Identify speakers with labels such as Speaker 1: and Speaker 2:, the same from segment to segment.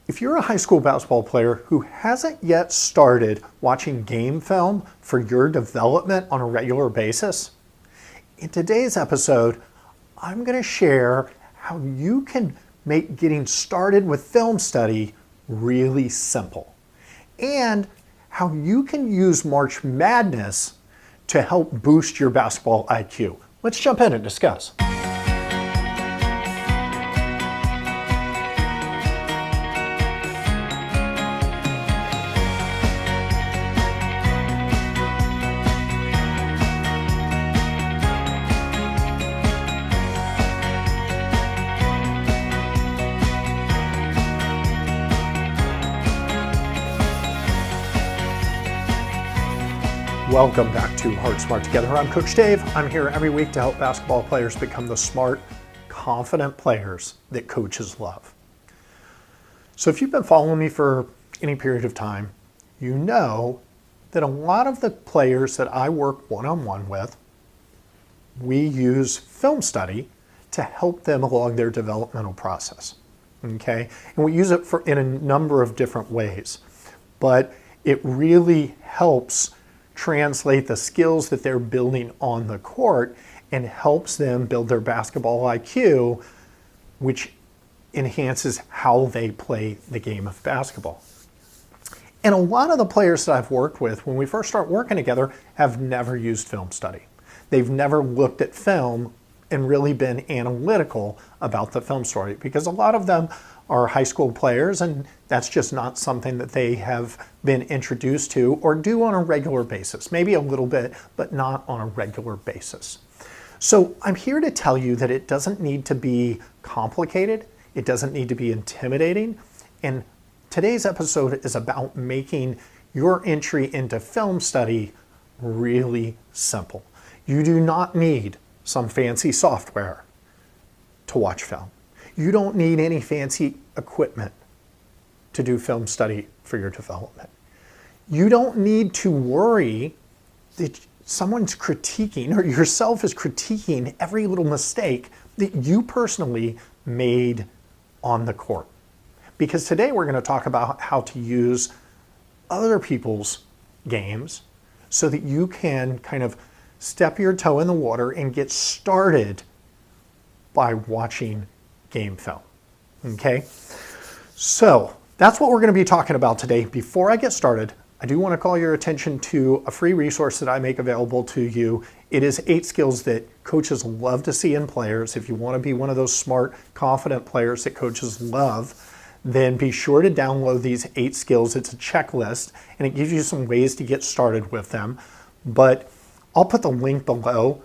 Speaker 1: If you're a high school basketball player who hasn't yet started watching game film for your development on a regular basis, in today's episode, I'm going to share how you can make getting started with film study really simple, and how you can use March Madness to help boost your basketball IQ. Let's jump in and discuss. Welcome back to Hard Smart Together. I'm Coach Dave. I'm here every week to help basketball players become the smart, confident players that coaches love. So if you've been following me for any period of time, you know that a lot of the players that I work one-on-one with, we use film study to help them along their developmental process. Okay? And we use it in a number of different ways, but it really helps translate the skills that they're building on the court and helps them build their basketball IQ, which enhances how they play the game of basketball. And a lot of the players that I've worked with, when we first start working together, have never used film study. They've never looked at film and really been analytical about the film story, because a lot of them are high school players and that's just not something that they have been introduced to or do on a regular basis. Maybe a little bit, but not on a regular basis. So I'm here to tell you that it doesn't need to be complicated. It doesn't need to be intimidating. And today's episode is about making your entry into film study really simple. You do not need some fancy software to watch film. You don't need any fancy equipment to do film study for your development. You don't need to worry that someone's critiquing or yourself is critiquing every little mistake that you personally made on the court. Because today we're going to talk about how to use other people's games so that you can kind of step your toe in the water and get started by watching game film. Okay? So that's what we're going to be talking about today. Before I get started, I do want to call your attention to a free resource that I make available to you. It is 8 skills that coaches love to see in players. If you want to be one of those smart, confident players that coaches love, then be sure to download these 8 skills. It's a checklist and it gives you some ways to get started with them. But I'll put the link below.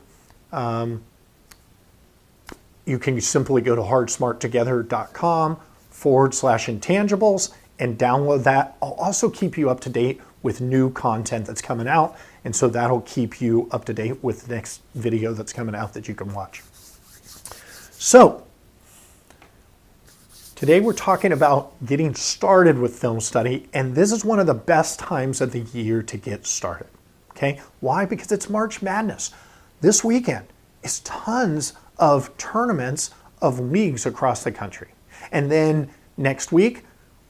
Speaker 1: You can simply go to hardsmarttogether.com/intangibles and download that. I'll also keep you up to date with new content that's coming out. And so that'll keep you up to date with the next video that's coming out that you can watch. So today we're talking about getting started with film study. And this is one of the best times of the year to get started. Okay? Why? Because it's March Madness. This weekend is tons of tournaments of leagues across the country. And then next week,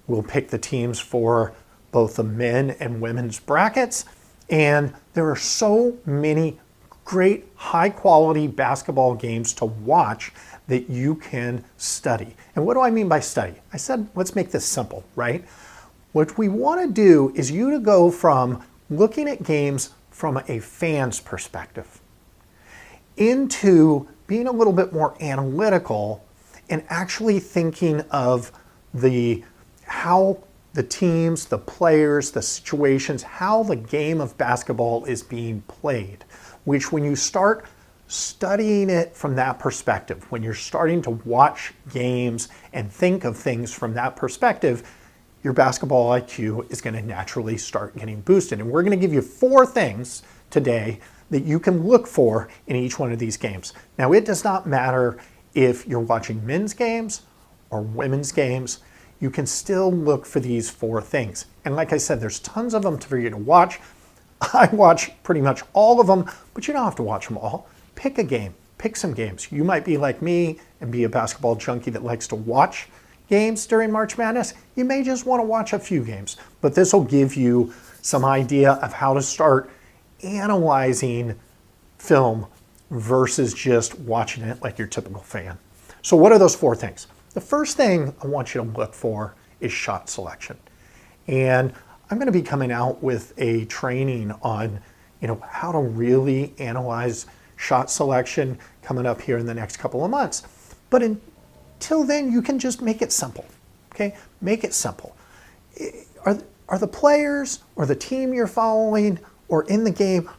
Speaker 1: we'll pick the teams for both the men and women's brackets. And there are so many great high quality basketball games to watch that you can study. And what do I mean by study? I said, let's make this simple, right? What we want to do is you to go from looking at games from a fan's perspective into being a little bit more analytical and actually thinking of how the teams, the players, the situations, how the game of basketball is being played, which when you start studying it from that perspective, when you're starting to watch games and think of things from that perspective, your basketball IQ is going to naturally start getting boosted. And we're going to give you 4 things today that you can look for in each one of these games. Now, it does not matter if you're watching men's games or women's games. You can still look for these 4 things. And like I said, there's tons of them for you to watch. I watch pretty much all of them, but you don't have to watch them all. Pick a game, pick some games. You might be like me and be a basketball junkie that likes to watch games during March Madness, you may just want to watch a few games. But this will give you some idea of how to start analyzing film versus just watching it like your typical fan. So what are those 4 things? The first thing I want you to look for is shot selection. And I'm going to be coming out with a training on, how to really analyze shot selection coming up here in the next couple of months. But until then, you can just make it simple, okay? Make it simple. Are the players or the team you're following or in the game,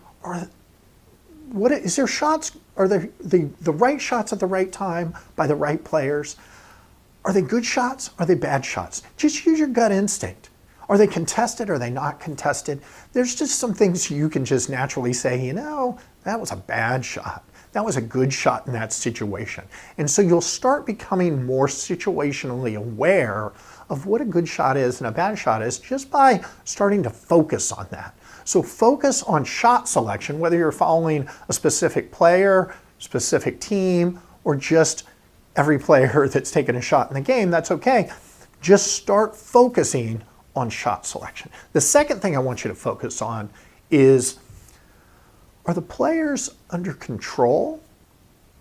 Speaker 1: is there shots, are there the right shots at the right time by the right players? Are they good shots? Are they bad shots? Just use your gut instinct. Are they contested? Are they not contested? There's just some things you can just naturally say, that was a bad shot. That was a good shot in that situation. And so you'll start becoming more situationally aware of what a good shot is and a bad shot is just by starting to focus on that. So focus on shot selection, whether you're following a specific player, specific team, or just every player that's taken a shot in the game, that's okay. Just start focusing on shot selection. The second thing I want you to focus on is, are the players under control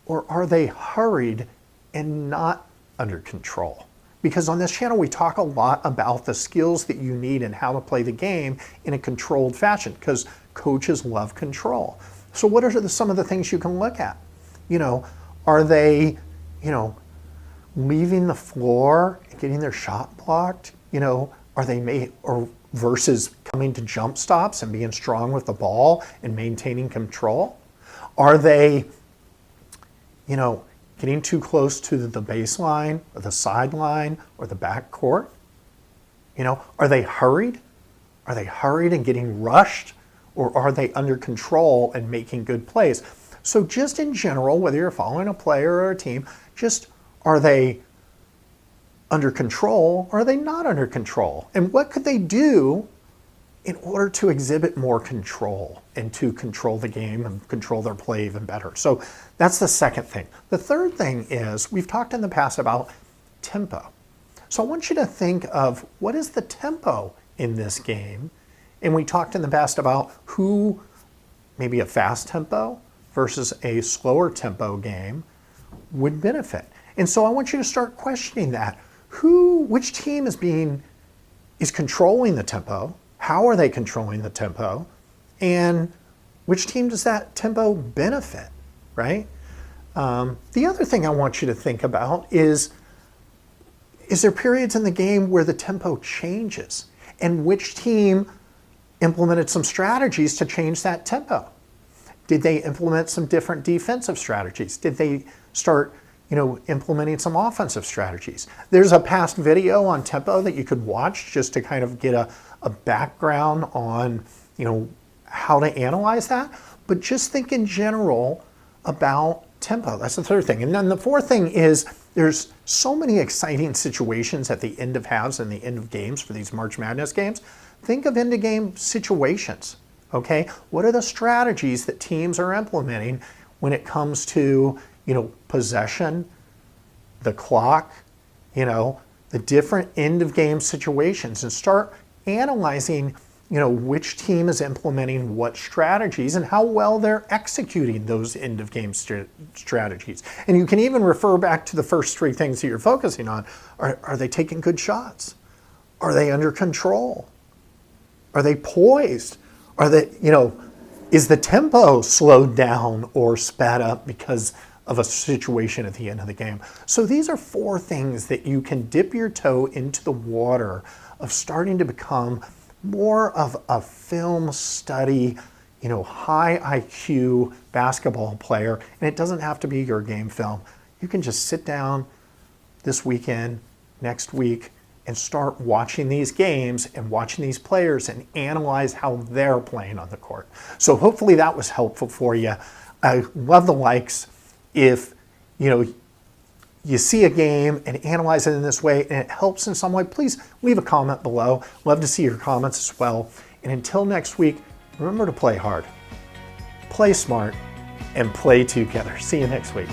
Speaker 1: or are they hurried and not under control? Because on this channel, we talk a lot about the skills that you need and how to play the game in a controlled fashion, because coaches love control. So what are some of the things you can look at? Are they, leaving the floor and getting their shot blocked? Are they versus coming to jump stops and being strong with the ball and maintaining control? Are they, getting too close to the baseline or the sideline or the back court? Are they hurried? Are they hurried and getting rushed? Or are they under control and making good plays? So just in general, whether you're following a player or a team, just are they under control or are they not under control? And what could they do in order to exhibit more control and to control the game and control their play even better? So that's the second thing. The third thing is, we've talked in the past about tempo. So I want you to think of, what is the tempo in this game? And we talked in the past about who, maybe a fast tempo versus a slower tempo game, would benefit. And so I want you to start questioning that. Which team is controlling the tempo? How are they controlling the tempo? And which team does that tempo benefit, right? The other thing I want you to think about is there periods in the game where the tempo changes? And which team implemented some strategies to change that tempo? Did they implement some different defensive strategies? Did they start implementing some offensive strategies? There's a past video on tempo that you could watch just to kind of get a background on, how to analyze that. But just think in general about tempo. That's the third thing. And then the fourth thing is, there's so many exciting situations at the end of halves and the end of games for these March Madness games. Think of end of game situations, okay? What are the strategies that teams are implementing when it comes to, possession, the clock, the different end of game situations, and start analyzing, which team is implementing what strategies and how well they're executing those end of game strategies. And you can even refer back to the first 3 things that you're focusing on. Are they taking good shots? Are they under control? Are they poised? Are they, is the tempo slowed down or sped up because of a situation at the end of the game? So these are 4 things that you can dip your toe into the water of starting to become more of a film study, high IQ basketball player. And it doesn't have to be your game film. You can just sit down this weekend, next week, and start watching these games and watching these players and analyze how they're playing on the court. So hopefully that was helpful for you. I love the likes. If you see a game and analyze it in this way and it helps in some way, please leave a comment below. Love to see your comments as well. And until next week, remember to play hard, play smart, and play together. See you next week.